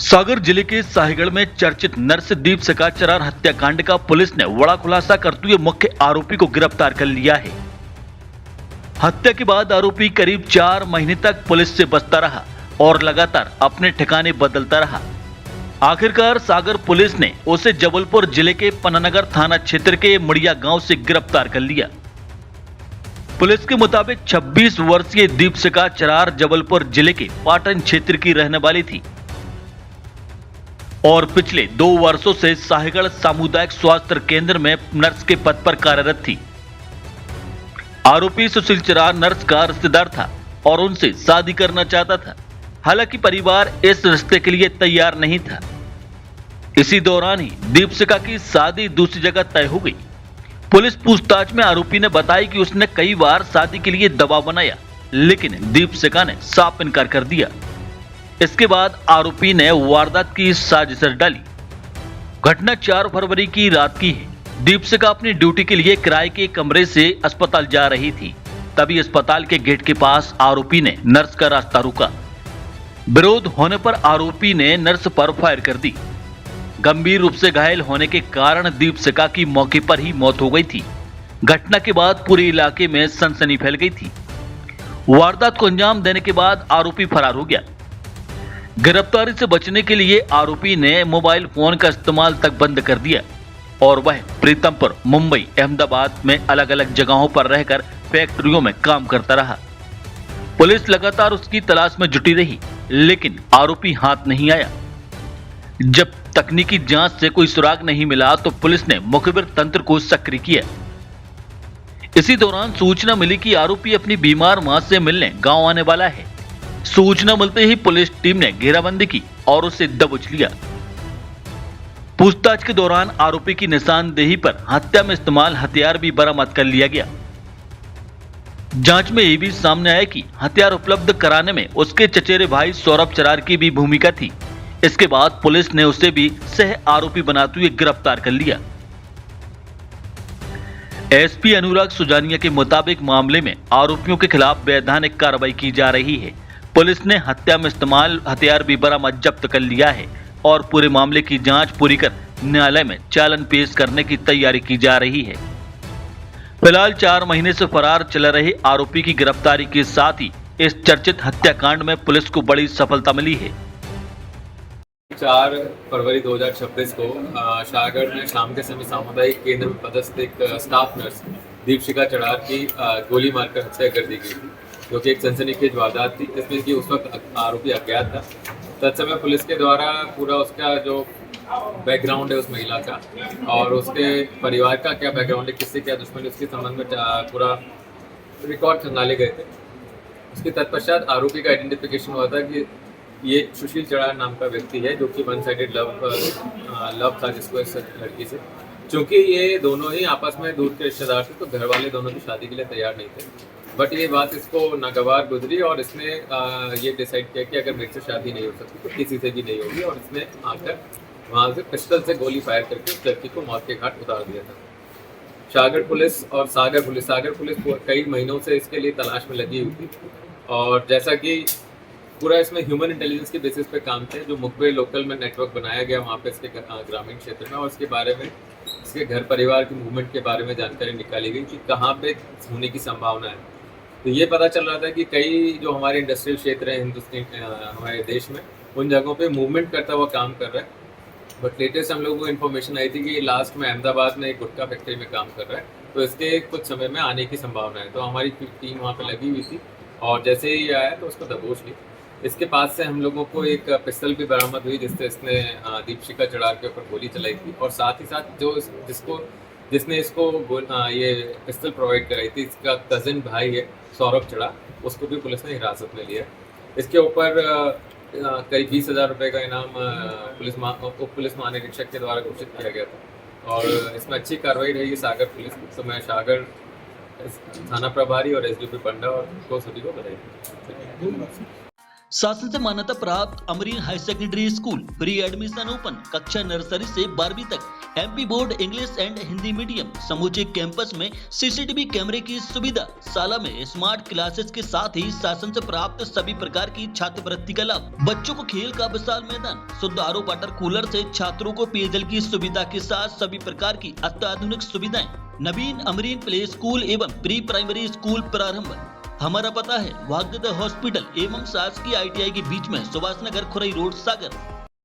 सागर जिले के साहिगढ़ में चर्चित नरसिंहदीप चरार हत्याकांड का पुलिस ने बड़ा खुलासा करते हुए मुख्य आरोपी को गिरफ्तार कर लिया है। हत्या के बाद आरोपी करीब 4 महीने तक पुलिस से बचता रहा और लगातार अपने ठिकाने बदलता रहा। आखिरकार सागर पुलिस ने उसे जबलपुर जिले के पन्नानगर थाना क्षेत्र के मुड़िया गांव से गिरफ्तार कर लिया। पुलिस के मुताबिक 26 वर्षीय दीपशिखा चरार जबलपुर जिले के पाटन क्षेत्र की रहने वाली थी और पिछले 2 वर्षों से साहिगढ़ सामुदायिक स्वास्थ्य केंद्र में नर्स के पद पर कार्यरत थी। आरोपी सुशील चरार नर्स का रिश्तेदार था और उनसे शादी करना चाहता था। हालांकि परिवार इस रिश्ते के लिए तैयार नहीं था। इसी दौरान ही दीपशिखा की शादी दूसरी जगह तय हो गई। पुलिस पूछताछ में आरोपी ने बताया कि उसने कई बार शादी के लिए दबाव बनाया, लेकिन दीपशिखा ने साफ इनकार कर दिया। इसके बाद आरोपी ने वारदात की साजिश डाली। घटना 4 फरवरी की रात की है। दीपशिखा अपनी ड्यूटी के लिए किराए के कमरे से अस्पताल जा रही थी। तभी अस्पताल के गेट के पास आरोपी ने नर्स का रास्ता रोका। विरोध होने पर आरोपी ने नर्स पर फायर कर दी। गंभीर रूप से घायल होने के कारण दीपशिखा की मौके पर ही मौत हो गई थी। घटना के बाद पूरे इलाके में सनसनी फैल गई थी। वारदात को अंजाम देने के बाद आरोपी फरार हो गया। गिरफ्तारी से बचने के लिए आरोपी ने मोबाइल फोन का इस्तेमाल तक बंद कर दिया और वह प्रीतमपुर, मुंबई, अहमदाबाद में अलग अलग जगहों पर रहकर फैक्ट्रियों में काम करता रहा। पुलिस लगातार उसकी तलाश में जुटी रही, लेकिन आरोपी हाथ नहीं आया। जब तकनीकी जांच से कोई सुराग नहीं मिला तो पुलिस ने मुखबिर तंत्र को सक्रिय किया। इसी दौरान सूचना मिली कि आरोपी अपनी बीमार मां से मिलने गांव आने वाला है। सूचना मिलते ही पुलिस टीम ने घेराबंदी की और उसे दबोच लिया। पूछताछ के दौरान आरोपी की निशानदेही पर हत्या में इस्तेमाल हथियार भी बरामद कर लिया गया। जांच में यह भी सामने आया कि हथियार उपलब्ध कराने में उसके चचेरे भाई सौरभ चरार की भी भूमिका थी। इसके बाद पुलिस ने उसे भी सह आरोपी बनाते हुए गिरफ्तार कर लिया। एसपी अनुराग सुजानिया के मुताबिक मामले में आरोपियों के खिलाफ वैधानिक कार्रवाई की जा रही है। पुलिस ने हत्या में इस्तेमाल हथियार भी बरामद जब्त कर लिया है और पूरे मामले की जांच पूरी कर न्यायालय में चालान पेश करने की तैयारी की जा रही है। फिलहाल 4 महीने से फरार चल रहे आरोपी की गिरफ्तारी के साथ ही इस चर्चित हत्याकांड में पुलिस को बड़ी सफलता मिली है। 4 फरवरी 2026 को शाहगढ़ में शाम के समय सामुदायिक केंद्र में पदस्थ एक स्टाफ नर्स दीपशिखा चरार की गोली मारकर हत्या कर दी गई थी, जो कि एक सनसनीखेज वारदात थी, जिसमें कि उस वक्त आरोपी अज्ञात था। तत्समय पुलिस के द्वारा पूरा उसका जो बैकग्राउंड है उस महिला का और उसके परिवार का क्या बैकग्राउंड है, किससे क्या दुश्मनी, उसके संबंध में पूरा रिकॉर्ड खंगाले गए थे। उसके तत्पश्चात आरोपी का आइडेंटिफिकेशन हुआ था कि ये सुशील चरार नाम का व्यक्ति है, जो कि 1 साइडेड लव था जिसको इस लड़की से। चूंकि ये दोनों ही आपस में दूर के रिश्तेदार थे, तो घर वाले दोनों की शादी के लिए तैयार नहीं थे। बट ये बात इसको नागवार गुजरी और इसने ये डिसाइड किया कि अगर मेरे से शादी नहीं हो सकती तो किसी से भी नहीं होगी, और इसने आकर वहाँ से पिस्टल से गोली फायर करके उस लड़की को मौत के घाट उतार दिया था। शाहगढ़ पुलिस और सागर पुलिस कई महीनों से इसके लिए तलाश में लगी हुई थी, और जैसा कि पूरा इसमें ह्यूमन इंटेलिजेंस के बेसिस पे काम किया, जो मुखबिर लोकल में नेटवर्क बनाया गया वहाँ पे इसके ग्रामीण क्षेत्र में, और इसके बारे में इसके घर परिवार की मूवमेंट के बारे में जानकारी निकाली गई कि कहाँ पे होने की संभावना है। तो ये पता चल रहा था कि कई जो हमारे इंडस्ट्रियल क्षेत्र हैं हमारे देश में, उन जगहों पे मूवमेंट करता हुआ काम कर रहा है। बट लेटेस्ट हम लोगों को इन्फॉर्मेशन आई थी कि लास्ट में अहमदाबाद में एक गुटखा फैक्ट्री में काम कर रहा है, तो इसके कुछ समय में आने की संभावना है। तो हमारी टीम वहाँ पे लगी हुई थी और जैसे ही आया तो उसको दबोच ली। इसके पास से हम लोगों को एक पिस्टल भी बरामद हुई, जिससे इसने दीपशिखा चरार के ऊपर गोली चलाई थी, और साथ ही साथ जिसने इसको ये पिस्टल प्रोवाइड कराई थी, इसका कजिन भाई है सौरभ चरार, उसको भी पुलिस ने हिरासत में लिया। इसके ऊपर करीब 20,000 रुपये का इनाम पुलिस महानिरीक्षक के द्वारा घोषित किया गया था, और इसमें अच्छी कार्रवाई रही है सागर पुलिस। तो मैं सागर थाना प्रभारी और एसडीपी पंडा और को सभी को बधाई। शासन से मान्यता प्राप्त Amreen high secondary school pre admission open कक्षा नर्सरी से 12वीं तक MP board English and Hindi medium समूचे कैंपस में सीसीटीवी कैमरे की सुविधा, शाला में स्मार्ट क्लासेस के साथ ही शासन से प्राप्त सभी प्रकार की छात्रवृत्ति का लाभ, बच्चों को खेल का विशाल मैदान, शुद्ध आरओ वाटर कूलर से छात्रों को पेयजल की सुविधा के साथ सभी प्रकार की अत्याधुनिक सुविधाएं। नवीन अमरीन प्ले स्कूल एवं प्री प्राइमरी स्कूल प्रारंभ। हमारा पता है वाग्देव हॉस्पिटल एवं शासकीय ITI के बीच में सुभाष नगर खुरई रोड सागर।